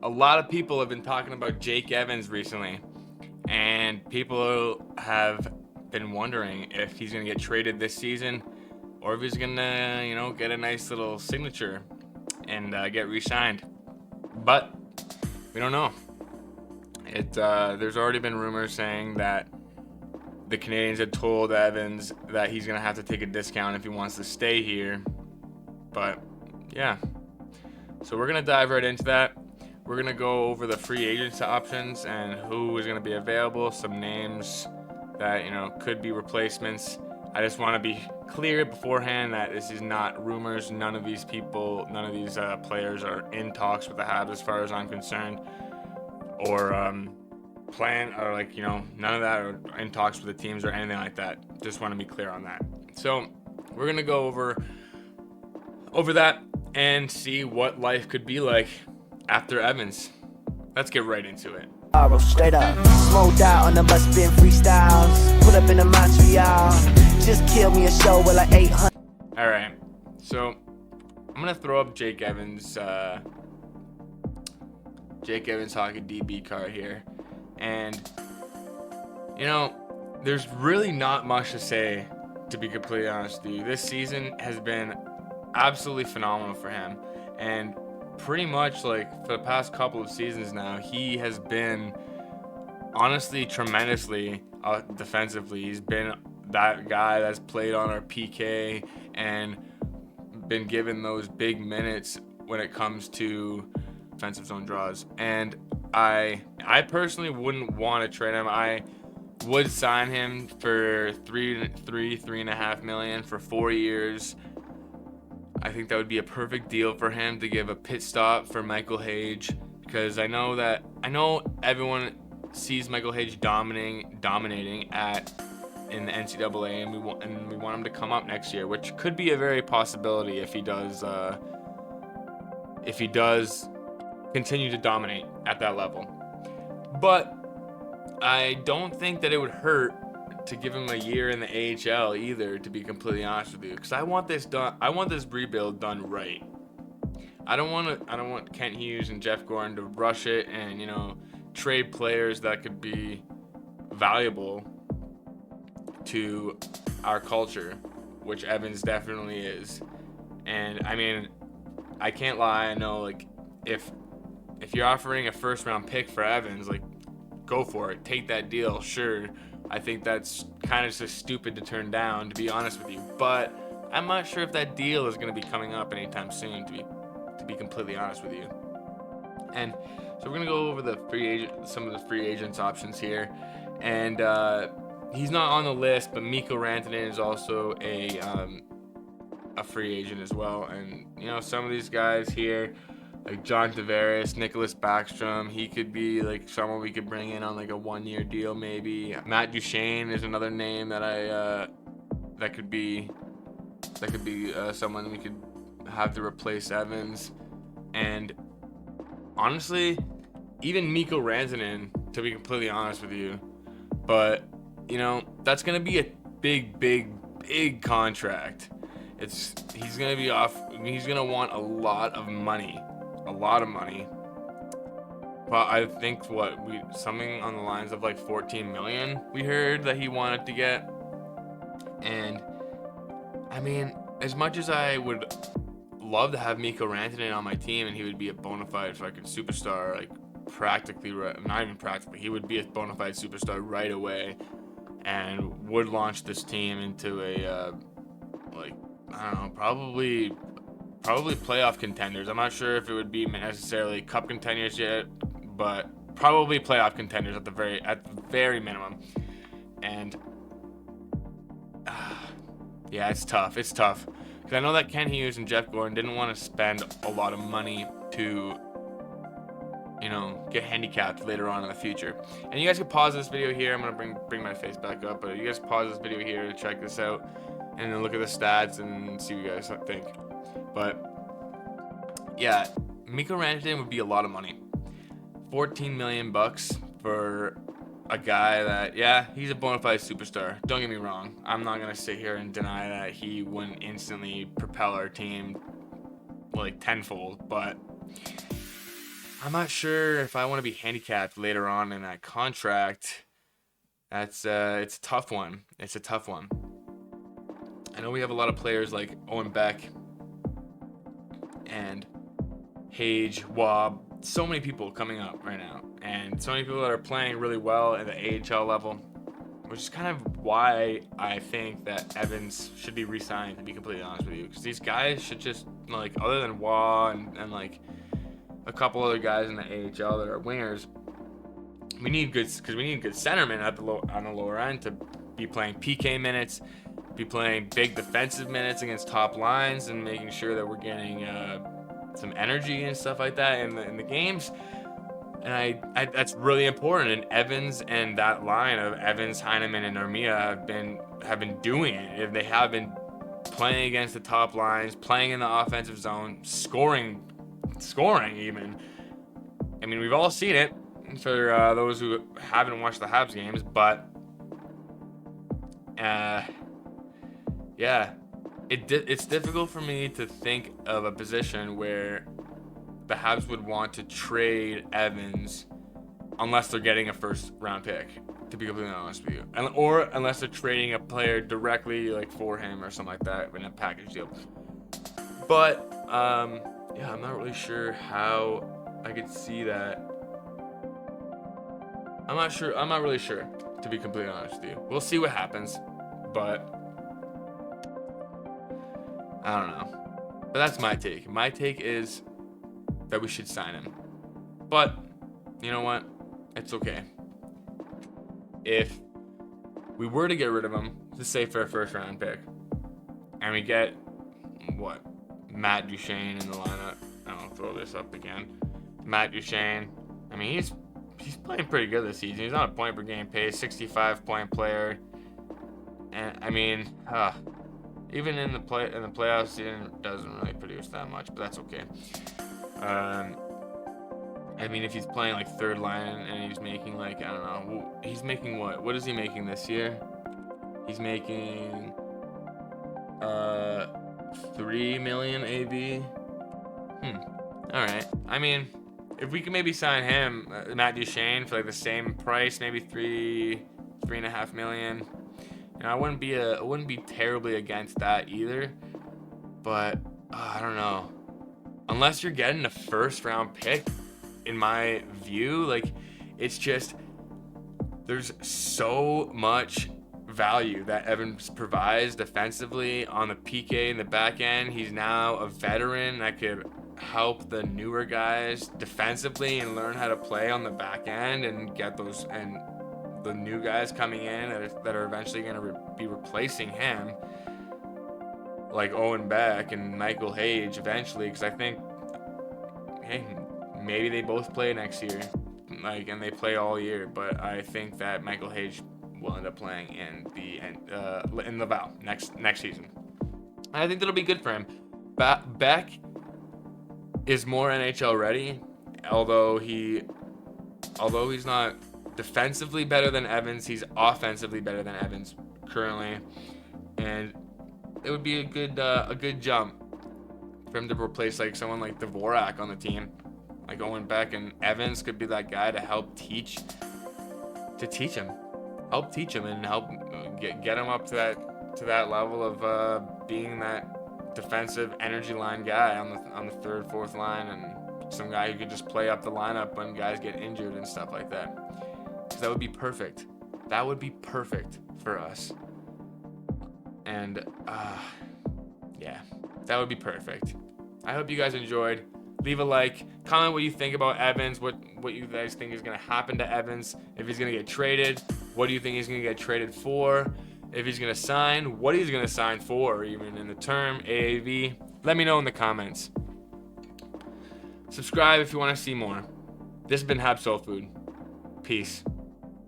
a lot of people have been talking about Jake Evans recently, and people have been wondering if he's going to get traded this season or if he's going to, get a nice little signature and get re-signed. But we don't know. There's already been rumors saying that the Canadians had told Evans that he's going to have to take a discount if he wants to stay here. But, yeah. So we're going to dive right into that. We're going to go over the free agents options and who is going to be available, some names that, could be replacements. I just want to be clear beforehand that this is not rumors. None of these players are in talks with the Habs as far as I'm concerned. Or none of that are in talks with the teams or anything like that. Just want to be clear on that. So we're going to go over that and see what life could be like after Evans. Let's get right into it. Straight up, smoked out on the bus, spin freestyles. Put up in the Montreal, just kill me a show with like 800. All right, so I'm gonna throw up Jake Evans' hockey DB card here, and there's really not much to say, to be completely honest with you. This season has been absolutely phenomenal for him, and pretty much for the past couple of seasons now, he has been honestly tremendously defensively. He's been that guy that's played on our PK and been given those big minutes when it comes to defensive zone draws. And I personally wouldn't want to trade him. I would sign him for $3.5 million for 4 years. I think that would be a perfect deal for him to give a pit stop for Michael Hage, because I know everyone sees Michael Hage dominating in the NCAA, and we want him to come up next year, which could be a very possibility if he does continue to dominate at that level. But I don't think that it would hurt to give him a year in the AHL either, to be completely honest with you, because I want this rebuild done right. I don't want Kent Hughes and Jeff Gordon to rush it and trade players that could be valuable to our culture, which Evans definitely is. And I mean, I can't lie, I know if you're offering a first round pick for Evans, go for it, take that deal, sure. I think that's kind of just stupid to turn down, to be honest with you. But I'm not sure if that deal is going to be coming up anytime soon, to be completely honest with you. And so we're going to go over some of the free agents options here. And he's not on the list, but Mikko Rantanen is also a free agent as well. And some of these guys here, like John Tavares, Nicholas Backstrom, he could be someone we could bring in on a 1-year deal maybe. Matt Duchene is another name that that could be someone we could have to replace Evans. And honestly, even Mikko Rantanen, to be completely honest with you. But that's gonna be a big contract. He's gonna want a lot of money. But I think something on the lines of $14 million we heard that he wanted to get. And I mean, as much as I would love to have Mikko Rantanen on my team and he would be a bona fide fucking superstar, he would be a bona fide superstar right away and would launch this team into a probably playoff contenders. I'm not sure if it would be necessarily cup contenders yet, but probably playoff contenders at the very minimum. And yeah, it's tough. Because I know that Kent Hughes and Jeff Gordon didn't want to spend a lot of money to get handicapped later on in the future. And you guys can pause this video here. I'm gonna bring my face back up, but you guys pause this video here to check this out and then look at the stats and see what you guys think. But yeah, Mikko Rantanen would be a lot of money. $14 million for a guy that, yeah, he's a bona fide superstar. Don't get me wrong. I'm not going to sit here and deny that he wouldn't instantly propel our team tenfold, but I'm not sure if I want to be handicapped later on in that contract. It's a tough one. It's a tough one. I know we have a lot of players like Owen Beck and Hage, Wob, so many people coming up right now, and so many people that are playing really well at the AHL level, which is kind of why I think that Evans should be re-signed, to be completely honest with you, because these guys should just, like, other than Waugh and like a couple other guys in the AHL that are wingers, we need good centermen on the lower end to be playing PK minutes, be playing big defensive minutes against top lines, and making sure that we're getting some energy and stuff like that in the games. And I that's really important. And Evans and that line of Evans, Heineman, and Armia have been doing it. If they have been playing against the top lines, playing in the offensive zone, scoring even. I mean, we've all seen it for those who haven't watched the Habs games, but yeah, it's difficult for me to think of a position where the Habs would want to trade Evans unless they're getting a first round pick, to be completely honest with you, or unless they're trading a player directly like for him or something like that in a package deal. But yeah, I'm not really sure how I could see that. I'm not really sure, to be completely honest with you. We'll see what happens, but I don't know. But that's my take. My take is that we should sign him. But you know what? It's okay. If we were to get rid of him, let's say for a first round pick, and we get Matt Duchene in the lineup. I'll throw this up again. Matt Duchene. I mean, he's playing pretty good this season. He's on a point per game pace, 65-point player. And I mean, even in the playoffs, he doesn't really produce that much, but that's okay. I mean, if he's playing like third line and he's making like, I don't know, he's making what? What is he making this year? He's making 3 million AV. All right. I mean, if we could maybe sign him, Matt Duchene, for like the same price, maybe 3.5 million. You know, I wouldn't be terribly against that either. But I don't know. Unless you're getting a first round pick, in my view, like, it's just, there's so much value that Evans provides defensively on the PK in the back end. He's now a veteran that could help the newer guys defensively and learn how to play on the back end and get those, and the new guys coming in that are eventually going to be replacing him, like Owen Beck and Michael Hage eventually, because I think, hey, maybe they both play next year, like, and they play all year, but I think that Michael Hage will end up playing in Laval next season. And I think that'll be good for him. Beck is more NHL ready, although he's not defensively better than Evans, he's offensively better than Evans currently, and it would be a good jump for him to replace like someone like Dvorak on the team. Like Owen Beck and Evans could be that guy to help teach him and help get him up to that level of being that defensive energy line guy on the third, fourth line, and some guy who could just play up the lineup when guys get injured and stuff like that. Because that would be perfect. That would be perfect for us. And yeah, that would be perfect. I hope you guys enjoyed. Leave a like, comment what you think about Evans, what you guys think is going to happen to Evans, if he's going to get traded, what do you think he's going to get traded for, if he's going to sign, what he's going to sign for, even in the term, AAV. Let me know in the comments. Subscribe if you want to see more. This has been Hab Soul Food. Peace.